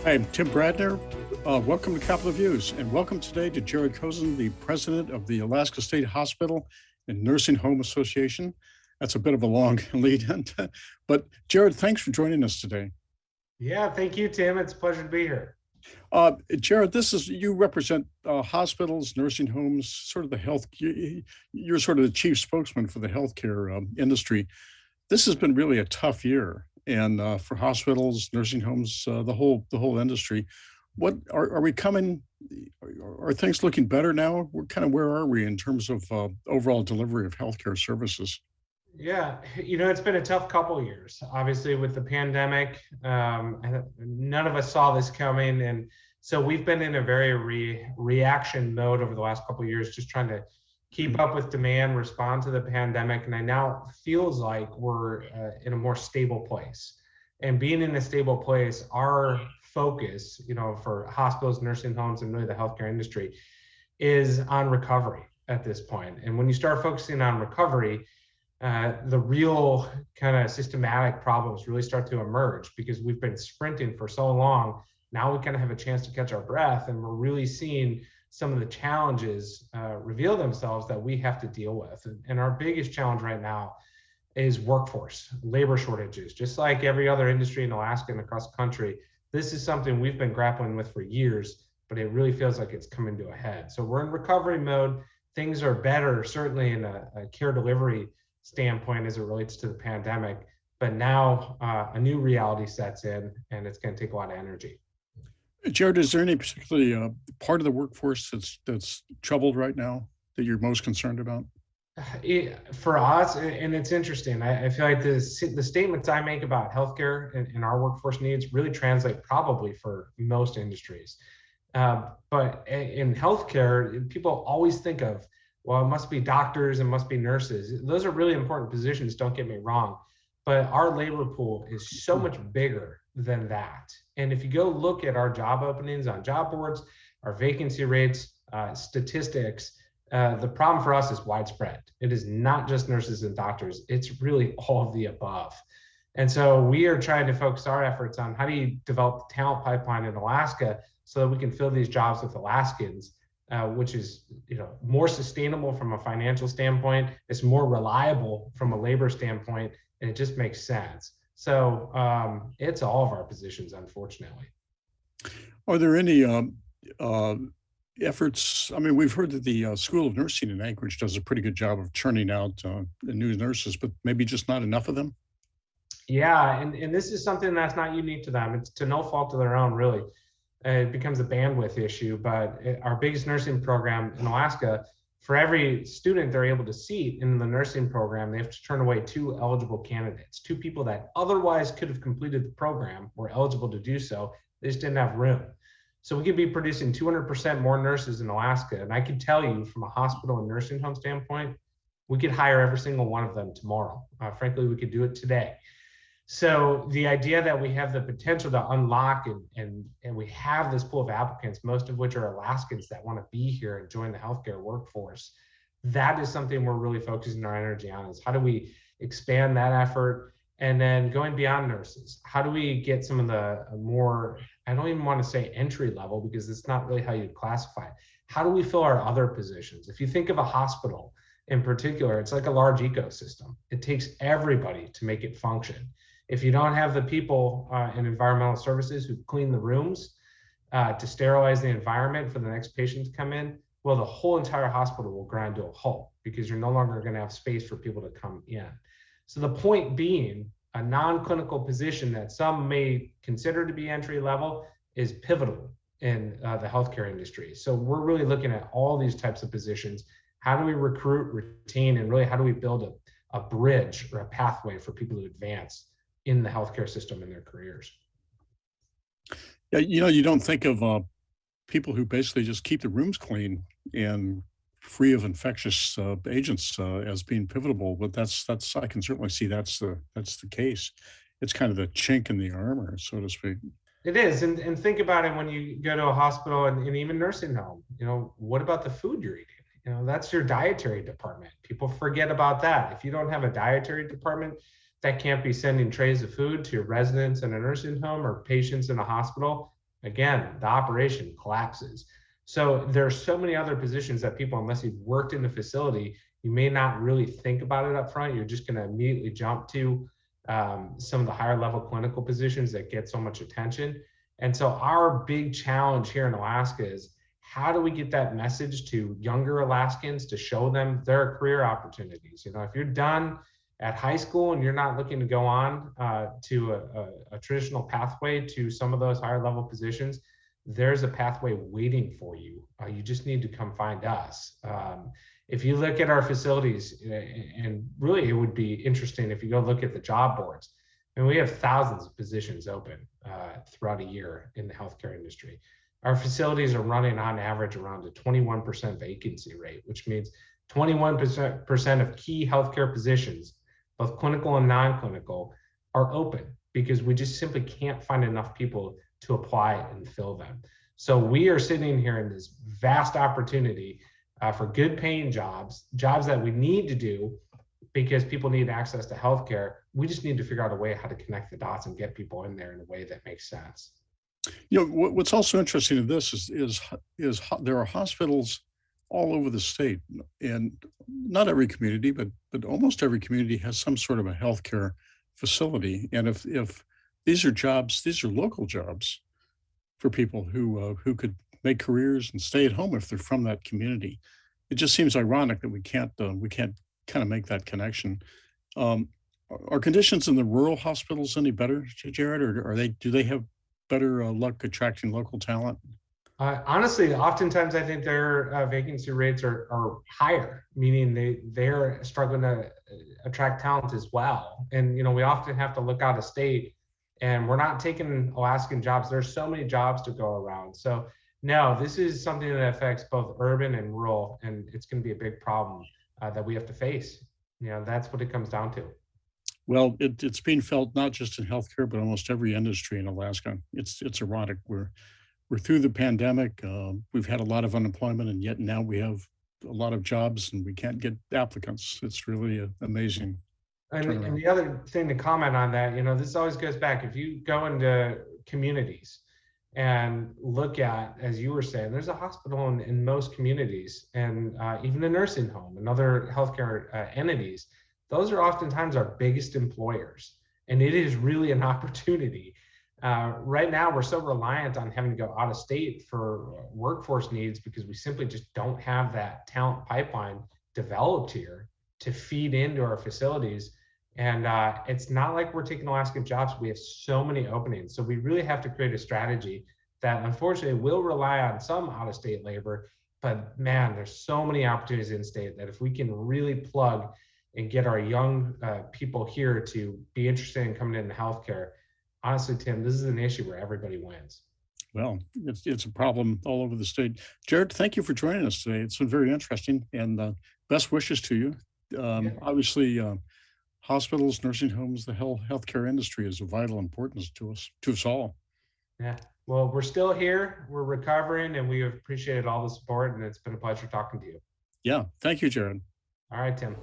Hi, I'm Tim Bradner. Welcome to Capital Views, and welcome today to Jared Kosin, the president of the Alaska State Hospital and Nursing Home Association. That's a bit of a long lead in, but Jared, thanks for joining us today. Yeah, thank you, Tim. It's a pleasure to be here. Jared, you represent hospitals, nursing homes, sort of the health. You're sort of the chief spokesman for the healthcare industry. This has been really a tough year, and for hospitals, nursing homes, the whole industry. What are we coming? Are things looking better now? Where are we in terms of overall delivery of healthcare services? Yeah, it's been a tough couple of years. Obviously, with the pandemic, none of us saw this coming, and so we've been in a very reaction mode over the last couple of years, just trying to keep up with demand, respond to the pandemic, and I now feels like we're in a more stable place. And being in a stable place, our focus, for hospitals, nursing homes, and really the healthcare industry, is on recovery at this point. And when you start focusing on recovery, the real kind of systematic problems really start to emerge because we've been sprinting for so long. Now we kind of have a chance to catch our breath, and we're really seeing some of the challenges reveal themselves that we have to deal with. And our biggest challenge right now is workforce, labor shortages. Just like every other industry in Alaska and across the country, this is something we've been grappling with for years, but it really feels like it's coming to a head. So we're in recovery mode. Things are better, certainly in a care delivery standpoint as it relates to the pandemic, but now a new reality sets in, and it's going to take a lot of energy. Jared, is there any particularly part of the workforce that's troubled right now that you're most concerned about? For us, and it's interesting, I feel like the statements I make about healthcare and our workforce needs really translate probably for most industries. But in healthcare, people always think of, well, it must be doctors, it must be nurses. Those are really important positions, don't get me wrong. But our labor pool is so much bigger than that. And if you go look at our job openings on job boards, our vacancy rates, statistics, the problem for us is widespread. It is not just nurses and doctors, it's really all of the above. And so we are trying to focus our efforts on how do you develop the talent pipeline in Alaska so that we can fill these jobs with Alaskans, which is more sustainable from a financial standpoint. It's more reliable from a labor standpoint, and it just makes sense. So it's all of our positions, unfortunately. Are there any efforts? I mean, we've heard that the School of Nursing in Anchorage does a pretty good job of churning out new nurses, but maybe just not enough of them? Yeah, and this is something that's not unique to them. It's to no fault of their own, really. It becomes a bandwidth issue, but our biggest nursing program in Alaska, for every student they're able to seat in the nursing program, they have to turn away 2 eligible candidates, 2 people that otherwise could have completed the program, were eligible to do so, they just didn't have room. So we could be producing 200% more nurses in Alaska, and I can tell you from a hospital and nursing home standpoint, we could hire every single one of them tomorrow. Frankly, we could do it today. So the idea that we have the potential to unlock and we have this pool of applicants, most of which are Alaskans that want to be here and join the healthcare workforce, that is something we're really focusing our energy on, is how do we expand that effort? And then going beyond nurses, how do we get some of the more, I don't even want to say entry level because it's not really how you classify it. How do we fill our other positions? If you think of a hospital in particular, it's like a large ecosystem. It takes everybody to make it function. If you don't have the people in environmental services who clean the rooms to sterilize the environment for the next patient to come in, well, the whole entire hospital will grind to a halt because you're no longer going to have space for people to come in. So the point being, a non-clinical position that some may consider to be entry level is pivotal in the healthcare industry. So we're really looking at all these types of positions. How do we recruit, retain, and really how do we build a bridge or a pathway for people to advance in the healthcare system in their careers? Yeah, you don't think of people who basically just keep the rooms clean and free of infectious agents as being pivotal, but that's I can certainly see that's the case. It's kind of the chink in the armor, so to speak. It is, and think about it when you go to a hospital and even nursing home. What about the food you're eating? That's your dietary department. People forget about that. If you don't have a dietary department that can't be sending trays of food to your residents in a nursing home or patients in a hospital, again, the operation collapses. So there are so many other positions that people, unless you've worked in the facility, you may not really think about it up front. You're just going to immediately jump to some of the higher level clinical positions that get so much attention. And so our big challenge here in Alaska is, how do we get that message to younger Alaskans to show them there are career opportunities? You know, if you're done at high school and you're not looking to go on to a traditional pathway to some of those higher level positions, there's a pathway waiting for you. You just need to come find us. If you look at our facilities, and really it would be interesting if you go look at the job boards, and we have thousands of positions open throughout a year in the healthcare industry. Our facilities are running on average around a 21% vacancy rate, which means 21% of key healthcare positions, both clinical and non-clinical, are open because we just simply can't find enough people to apply and fill them. So we are sitting here in this vast opportunity for good paying jobs that we need to do because people need access to healthcare. We just need to figure out a way how to connect the dots and get people in there in a way that makes sense. You know, what's also interesting in this is there are hospitals all over the state, and not every community, but almost every community has some sort of a healthcare facility. And if these are jobs, these are local jobs for people who could make careers and stay at home if they're from that community. It just seems ironic that we can't kind of make that connection. Um, are conditions in the rural hospitals any better, Jared, or do they have better luck attracting local talent? Honestly, oftentimes I think their vacancy rates are higher, meaning they're struggling to attract talent as well. And you know, we often have to look out of state, and we're not taking Alaskan jobs. There's so many jobs to go around. So no, this is something that affects both urban and rural, and it's going to be a big problem that we have to face. You know, that's what it comes down to. Well, it's being felt not just in healthcare, but almost every industry in Alaska. It's ironic. We're through the pandemic. We've had a lot of unemployment, and yet now we have a lot of jobs, and we can't get applicants. It's really amazing. And the other thing to comment on that, you know, this always goes back. If you go into communities and look at, as you were saying, there's a hospital in most communities, and even a nursing home and other healthcare entities. Those are oftentimes our biggest employers, and it is really an opportunity. Right now, we're so reliant on having to go out of state for workforce needs because we simply just don't have that talent pipeline developed here to feed into our facilities. And it's not like we're taking Alaskan jobs. We have so many openings. So we really have to create a strategy that unfortunately will rely on some out-of-state labor. But man, there's so many opportunities in state that if we can really plug and get our young people here to be interested in coming into healthcare, honestly, Tim, this is an issue where everybody wins. Well, it's a problem all over the state. Jared, thank you for joining us today. It's been very interesting, and best wishes to you. Obviously, hospitals, nursing homes, the healthcare industry is of vital importance to us all. Yeah. Well, we're still here. We're recovering, and we appreciated all the support, and it's been a pleasure talking to you. Yeah. Thank you, Jared. All right, Tim.